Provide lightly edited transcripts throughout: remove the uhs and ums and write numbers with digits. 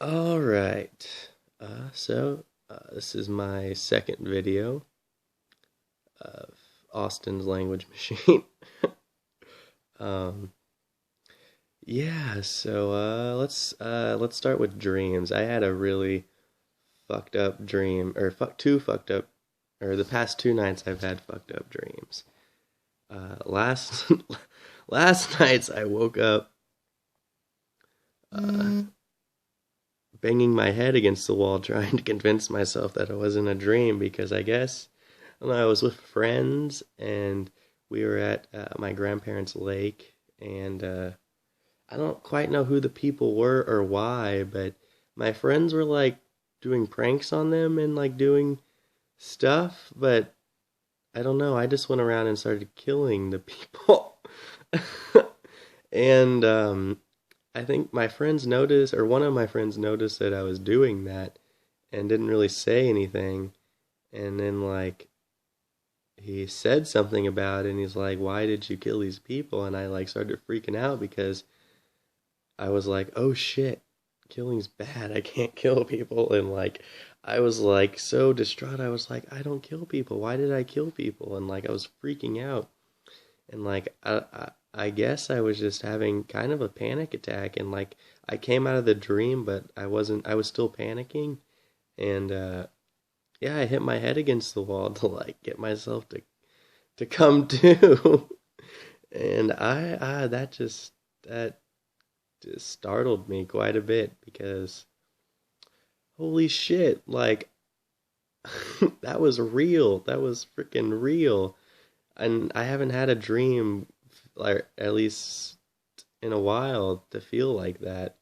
Alright, this is my second video of Austin's language machine. um, let's start with dreams. I had a really fucked up dream, or two fucked up, or the past 2 nights I've had fucked up dreams. Last last nights I woke up banging my head against the wall trying to convince myself that it wasn't a dream because I was with friends and we were at my grandparents' lake and I don't quite know who the people were or why, but my friends were like doing pranks on them and like doing stuff, but I don't know. I just went around and started killing the people. and I think my friends noticed, or one of my friends noticed that I was doing that and didn't really say anything. And then, like, he said something about it and he's like, "Why did you kill these people?" And I, like, started freaking out because I was like, "Oh shit, killing's bad. I can't kill people." And, like, I was, like, so distraught. I was like, "I don't kill people. Why did I kill people?" And, like, I was freaking out. And like I guess I was just having kind of a panic attack, and like I came out of the dream, but I was still panicking, and yeah, I hit my head against the wall to like get myself to come to, and that just startled me quite a bit because holy shit, like that was real, that was freaking real. And I haven't had a dream, like at least in a while, to feel like that,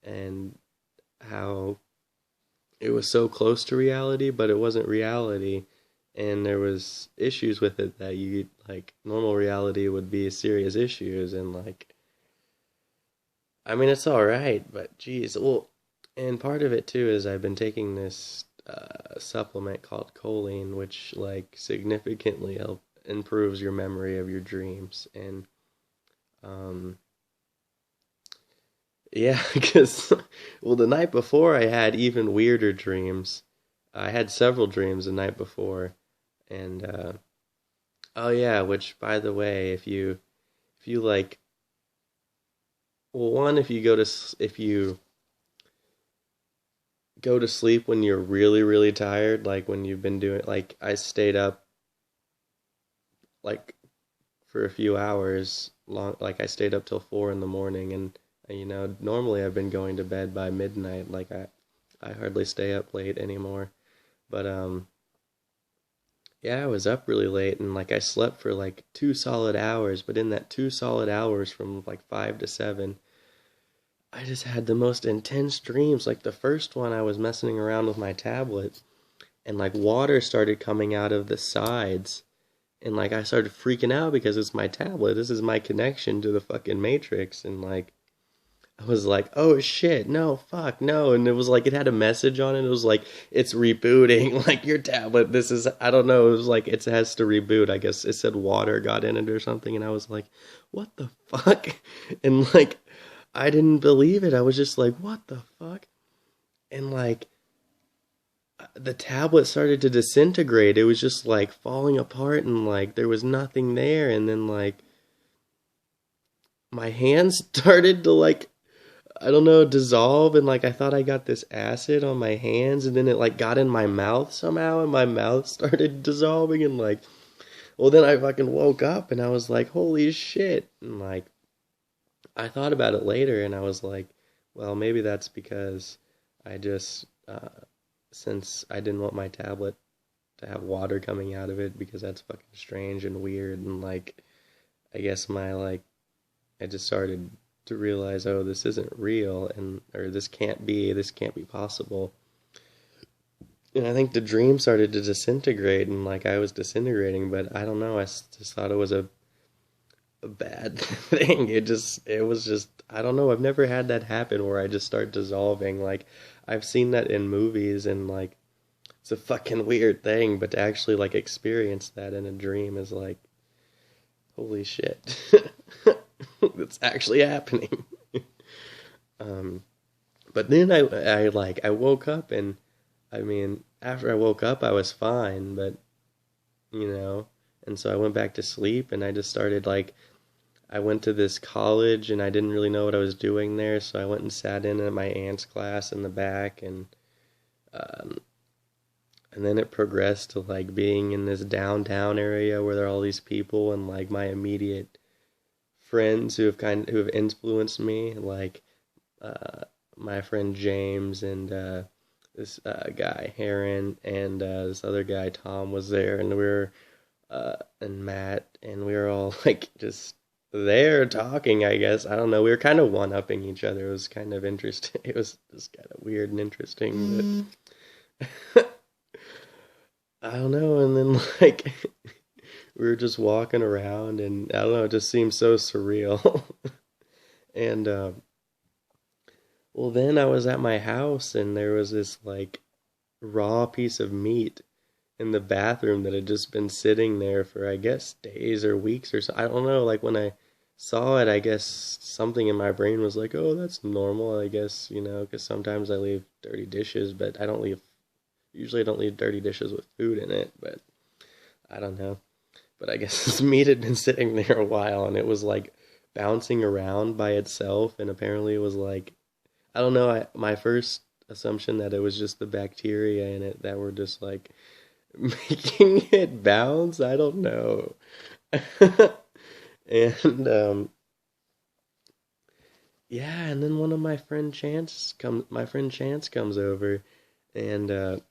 and how it was so close to reality, but it wasn't reality, and there was issues with it that you like normal reality would be serious issues, and like I mean it's all right, but geez, well, and part of it too is I've been taking this supplement called choline, which like significantly help improves your memory of your dreams. And um, yeah, because well, the night before I had even weirder dreams. I had several dreams the night before, and oh yeah, which by the way, if you like, well, one if you go to sleep when you're really tired, like when you've been doing, like I stayed up like for a few hours long, like I stayed up till 4 in the morning, and normally I've been going to bed by midnight, like I hardly stay up late anymore, but yeah, I was up really late, and like I slept for like 2 solid hours, but in that 2 solid hours from like 5 to 7, I just had the most intense dreams. Like the first one, I was messing around with my tablet, and like water started coming out of the sides, and like I started freaking out because it's my tablet. This is my connection to the fucking Matrix, and like I was like, "Oh shit, no, fuck, no." And it was like it had a message on it. It was like it's rebooting, like your tablet. This is I don't know. It was like it has to reboot. I guess it said water got in it or something, and I was like, "What the fuck?" And like I didn't believe it. I was just like, "What the fuck?" And like the tablet started to disintegrate. It was just like falling apart, and like there was nothing there. And then like my hands started to like I don't know, dissolve, and like I thought I got this acid on my hands, and then it like got in my mouth somehow, and my mouth started dissolving, and like well then I fucking woke up and I was like, holy shit. And like I thought about it later and I was like, well, maybe that's because I just since I didn't want my tablet to have water coming out of it because that's fucking strange and weird, and like I guess my like I just started to realize, oh, this isn't real, and or this can't be possible. And I think the dream started to disintegrate, and like I was disintegrating, but I don't know. Just thought it was a bad thing. It was just I don't know. I've never had that happen where I just start dissolving. Like I've seen that in movies, and like it's a fucking weird thing, but to actually like experience that in a dream is like holy shit. That's actually happening. um But then I woke up, and I mean, after I woke up, I was fine, but you know, and so I went back to sleep, and I just started like, I went to this college, and I didn't really know what I was doing there, so I went and sat in at my aunt's class in the back, um, and then it progressed to like being in this downtown area where there are all these people, and like my immediate friends who have influenced me, like uh, my friend James, and this guy Heron, and this other guy Tom was there, and we were and Matt, and we were all like just there talking. I guess I don't know. We were kind of one upping each other. It was kind of interesting. It was just kind of weird and interesting, but I don't know. And then like we were just walking around, and I don't know. It just seemed so surreal. And well, then I was at my house, and there was this like raw piece of meat in the bathroom that had just been sitting there for, I guess, days or weeks or so. I don't know. Like when I saw it, I guess something in my brain was like, "Oh, that's normal." I guess, because sometimes I leave dirty dishes, but usually I don't leave dirty dishes with food in it, but I don't know. But I guess this meat had been sitting there a while, and it was like bouncing around by itself, and apparently it was like, I don't know, my first assumption that it was just the bacteria in it that were just like making it bounce. I don't know. And yeah, and then one of my friend Chance comes over, and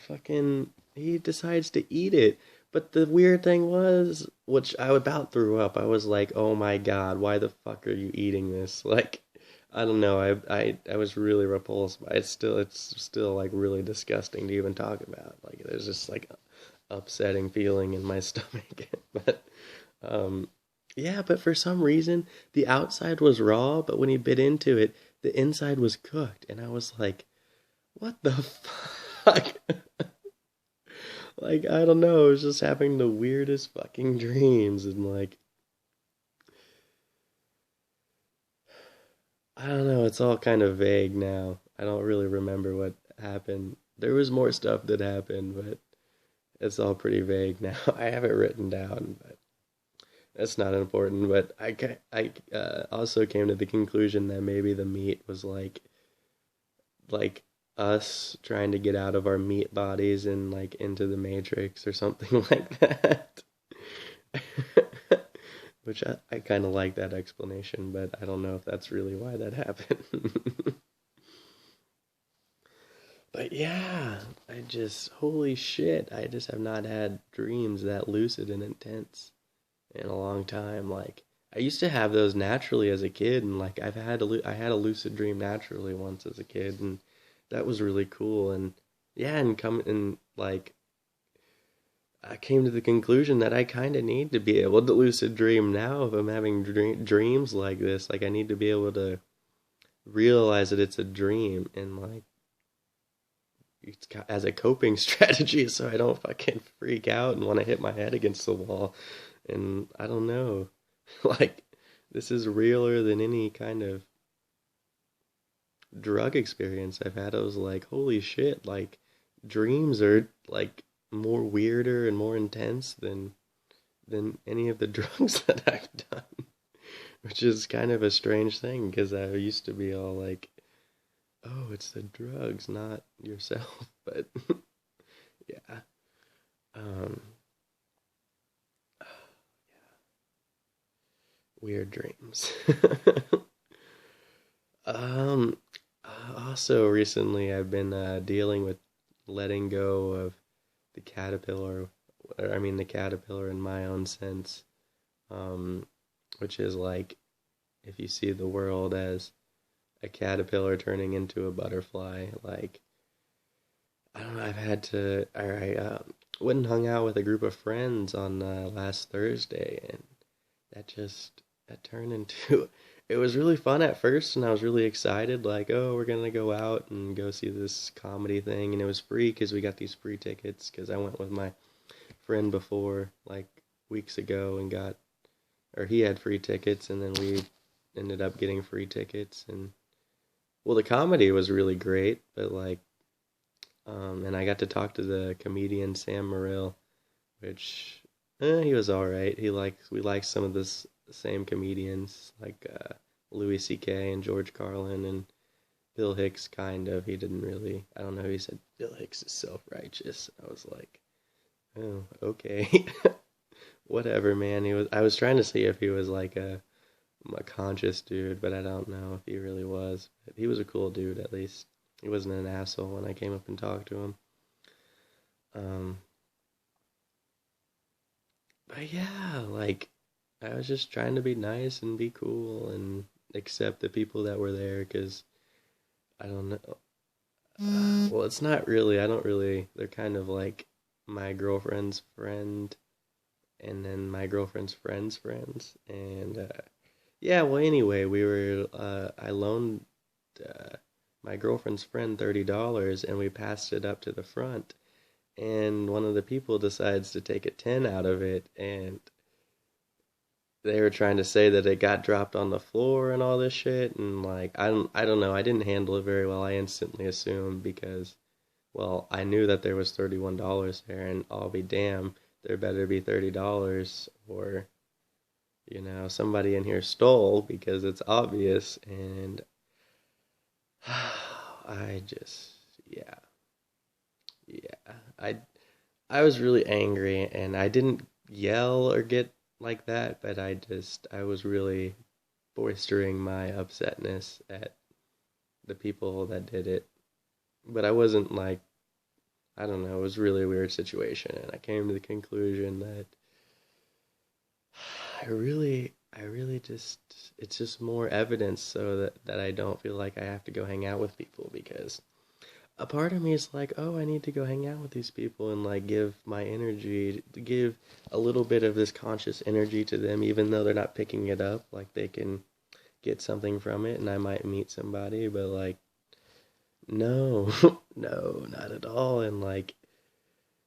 fucking he decides to eat it. But the weird thing was, which I about threw up. I was like, "Oh my God, why the fuck are you eating this?" Like, I don't know. I was really repulsed by it. It's still like really disgusting to even talk about. Like, there's just like upsetting feeling in my stomach. But um, yeah. But for some reason, the outside was raw, but when he bit into it, the inside was cooked, and I was like, "What the fuck?" Like, I don't know, I was just having the weirdest fucking dreams, and like, I don't know, it's all kind of vague now. I don't really remember what happened. There was more stuff that happened, but it's all pretty vague now. I have it written down, but that's not important. But I also came to the conclusion that maybe the meat was like us trying to get out of our meat bodies and like into the matrix or something like that. Which I kind of like that explanation, but I don't know if that's really why that happened. But yeah, holy shit, I just have not had dreams that lucid and intense in a long time. Like, I used to have those naturally as a kid, and like I had a lucid dream naturally once as a kid, and that was really cool. And yeah, and come and like I came to the conclusion that I kind of need to be able to lucid dream now if I'm having dreams like this. Like, I need to be able to realize that it's a dream, and like as a coping strategy so I don't fucking freak out and want to hit my head against the wall. And I don't know. Like, this is realer than any kind of drug experience I've had. I was like, holy shit, like dreams are like more weirder and more intense than any of the drugs that I've done. Which is kind of a strange thing because I used to be all like, oh, it's the drugs, not yourself. But yeah. Um Weird dreams. um Also recently I've been dealing with letting go of the caterpillar, or I mean the caterpillar in my own sense, um, which is like if you see the world as a caterpillar turning into a butterfly. Like, I don't know, I went and hung out with a group of friends on last Thursday, and that turned into, it was really fun at first, and I was really excited, like, oh, we're gonna go out and go see this comedy thing, and it was free because we got these free tickets because I went with my friend before, like weeks ago, and he had free tickets, and then we ended up getting free tickets, and well, the comedy was really great, but like, and I got to talk to the comedian Sam Morril, which he was all right. We liked some of the same comedians like Louis C.K. and George Carlin and Bill Hicks. Kind of. He didn't really. I don't know. He said Bill Hicks is self-righteous. I was like, oh, okay, whatever, man. He was. I was trying to see if he was like a conscious dude, but I don't know if he really was. But he was a cool dude, at least. He wasn't an asshole when I came up and talked to him. Um, but yeah, like I was just trying to be nice and be cool and accept the people that were there because I don't know. Well, it's not really. I don't really. They're kind of like my girlfriend's friend, and then my girlfriend's friend's friends, and yeah. Well, anyway, we were. I loaned uh, my girlfriend's friend $30, and we passed it up to the front, and one of the people decides to take a 10 out of it, and they were trying to say that it got dropped on the floor and all this shit, and like I don't know, I didn't handle it very well. I instantly assumed because well, I knew that there was $31 there, and I'll be damned, there better be $30 or somebody in here stole because it's obvious. And I just yeah, yeah. I was really angry, and I didn't yell or get like that, but I was really boistering my upsetness at the people that did it. But I wasn't like, I don't know, it was really a weird situation, and I came to the conclusion that I really just, it's just more evidence so that I don't feel like I have to go hang out with people because a part of me is like, oh, I need to go hang out with these people and like give my energy, give a little bit of this conscious energy to them, even though they're not picking it up. Like they can get something from it, and I might meet somebody, but like, no, no, not at all. And like,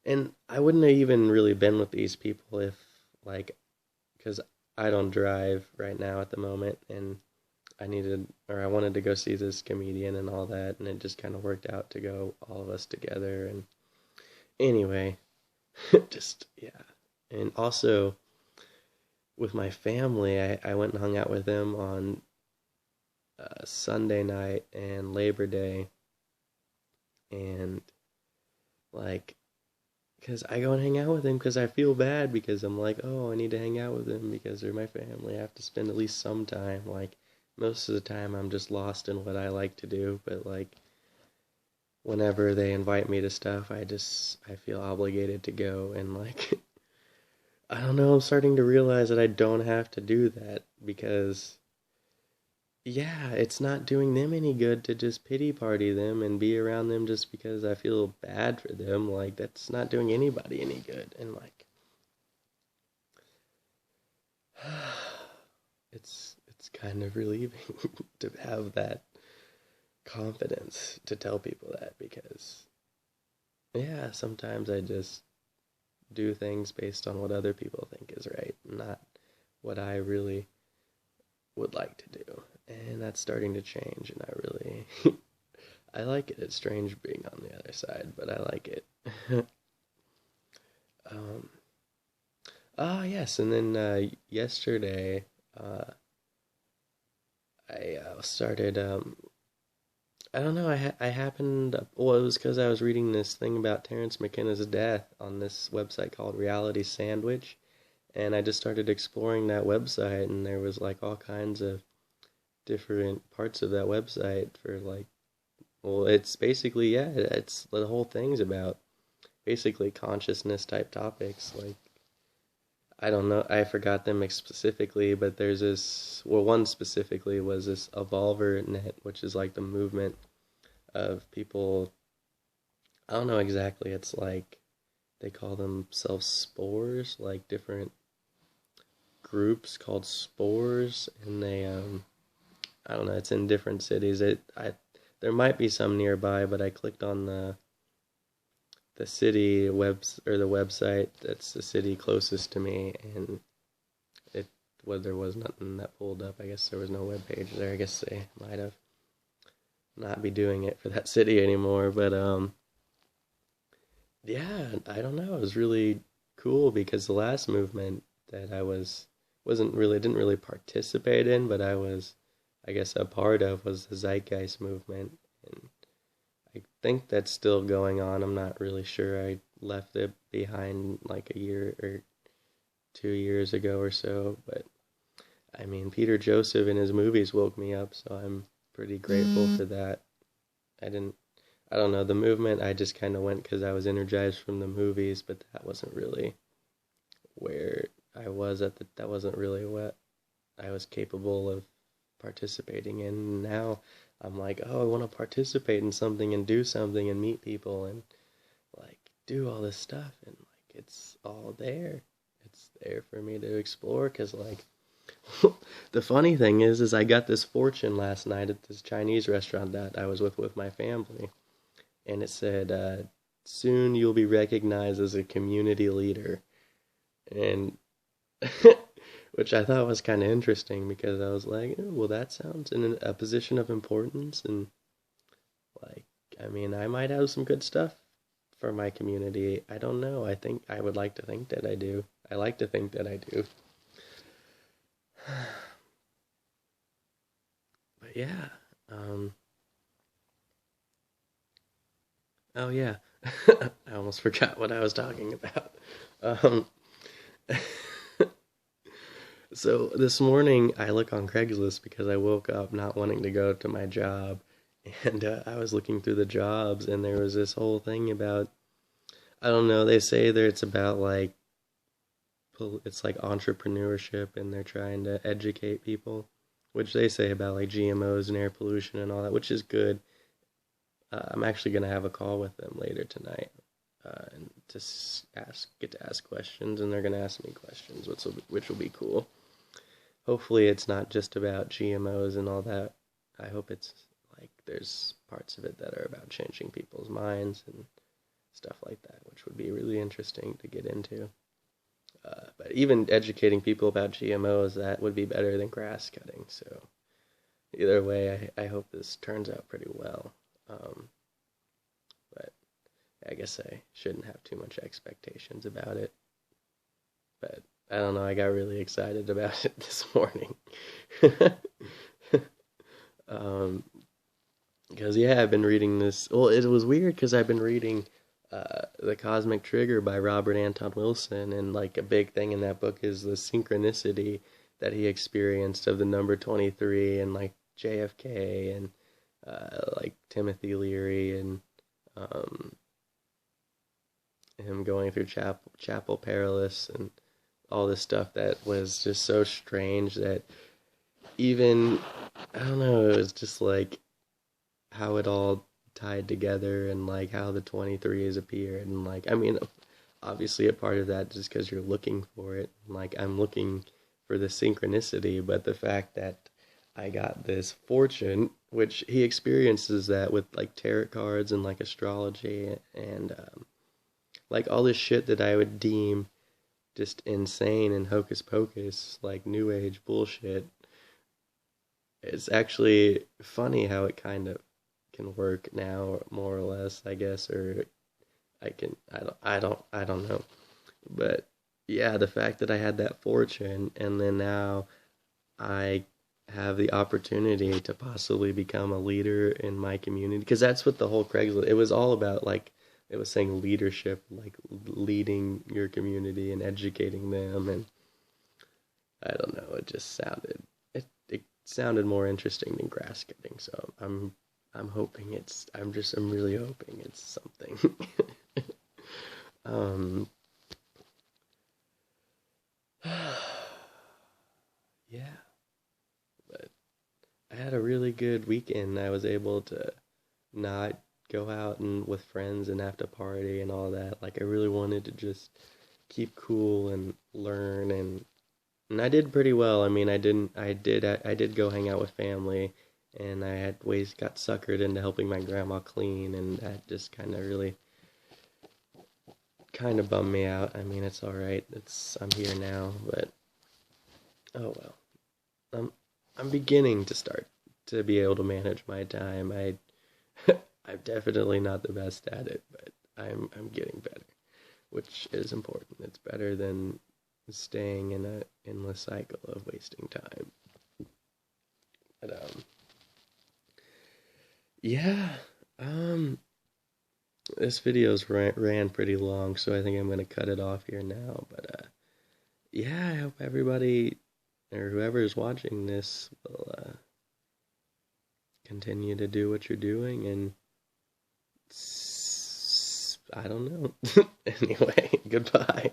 and I wouldn't have even really been with these people if like, because I don't drive right now at the moment, and I wanted to go see this comedian and all that, and it just kind of worked out to go all of us together. And anyway, just yeah. And also with my family, I went and hung out with them on Sunday night and Labor Day, and like, because I go and hang out with them because I feel bad because I'm like, oh, I need to hang out with them because they're my family. I have to spend at least some time. Like, most of the time I'm just lost in what I like to do, but like, whenever they invite me to stuff, I feel obligated to go, and like, I don't know, I'm starting to realize that I don't have to do that because yeah, it's not doing them any good to just pity party them and be around them just because I feel bad for them. Like, that's not doing anybody any good. And, like, it's kind of relieving to have that confidence to tell people that because, yeah, sometimes I just do things based on what other people think is right, not what I really would like to do. And that's starting to change, and I really I like it. It's strange being on the other side, but I like it. um, yes, and then yesterday uh, I started. I don't know. I happened. Well, it was because I was reading this thing about Terrence McKenna's death on this website called Reality Sandwich, and I just started exploring that website, and there was like all kinds of different parts of that website for like. Well, it's basically yeah. It's the whole thing's about basically consciousness type topics. Like I don't know, I forgot them specifically, but there's this. Well, one specifically was this Evolver Net, which is like the movement of people. I don't know exactly. It's like they call themselves spores, like different groups called spores, and they I don't know. It's in different cities. There might be some nearby, but I clicked on the city webs or the website that's the city closest to me, and it well there was nothing that pulled up. I guess there was no web page there. I guess they might have not be doing it for that city anymore. But yeah, I don't know. It was really cool because the last movement that I wasn't really didn't really participate in, but I was, I guess, a part of was the Zeitgeist movement, and I think that's still going on. I'm not really sure. I left it behind like a year or 2 years ago or so, but I mean, Peter Joseph in his movies woke me up, so I'm pretty grateful for that. I didn't, I don't know, the movement, I just kind of went because I was energized from the movies, but that wasn't really where I was that wasn't really what I was capable of participating in. Now I'm like, oh, I want to participate in something and do something and meet people and like do all this stuff, and like it's all there. It's there for me to explore because like the funny thing is I got this fortune last night at this Chinese restaurant that I was with my family, and it said, "Soon you'll be recognized as a community leader," and which I thought was kind of interesting because I was like, oh, well, that sounds in a position of importance, and like, I mean, I might have some good stuff for my community. I don't know. I think I would like to think that I do. I like to think that I do. But yeah. Um, oh yeah. I almost forgot what I was talking about. Um, so this morning I look on Craigslist because I woke up not wanting to go to my job, and I was looking through the jobs, and there was this whole thing about, I don't know. They say that it's about like it's like entrepreneurship, and they're trying to educate people, which they say about like GMOs and air pollution and all that, which is good. I'm actually gonna have a call with them later tonight, and to get to ask questions, and they're gonna ask me questions, which will be cool. Hopefully, it's not just about GMOs and all that. I hope it's like there's parts of it that are about changing people's minds and stuff like that, which would be really interesting to get into. But even educating people about GMOs, that would be better than grass cutting. So either way, I hope this turns out pretty well. Um, but I guess I shouldn't have too much expectations about it. But I don't know, I got really excited about it this morning. um, because yeah, I've been reading this. Well, it was weird because I've been reading The Cosmic Trigger by Robert Anton Wilson, and like a big thing in that book is the synchronicity that he experienced of the number 23 and like JFK and like Timothy Leary and um, him going through Chapel Perilous and all this stuff that was just so strange that even, I don't know, it was just like how it all tied together and like how the 23s appeared, and like, I mean, obviously a part of that just because you're looking for it, like I'm looking for the synchronicity, but the fact that I got this fortune, which he experiences that with like tarot cards and like astrology and like all this shit that I would deem just insane and hocus pocus, like new age bullshit. It's actually funny how it kind of can work now, more or less, I guess, or I don't know. But yeah, the fact that I had that fortune, and then now I have the opportunity to possibly become a leader in my community, because that's what the whole Craigslist, it was all about, like, it was saying leadership, like leading your community and educating them, and I don't know, it just sounded, it sounded more interesting than grass cutting, so I'm hoping I'm really hoping it's something. um, yeah, but I had a really good weekend. I was able to not go out and with friends and have to party and all that. Like I really wanted to just keep cool and learn, and I did pretty well. I mean, I did go hang out with family, and I had ways got suckered into helping my grandma clean, and that just kind of bummed me out. I mean, it's all right. I'm here now, but oh well. I'm I'm beginning to start to be able to manage my time. I'm definitely not the best at it, but I'm getting better, which is important. It's better than staying in a endless cycle of wasting time. But yeah, this video's ran pretty long, so I think I'm gonna cut it off here now. But yeah, I hope everybody or whoever is watching this will continue to do what you're doing, and I don't know. Anyway, goodbye.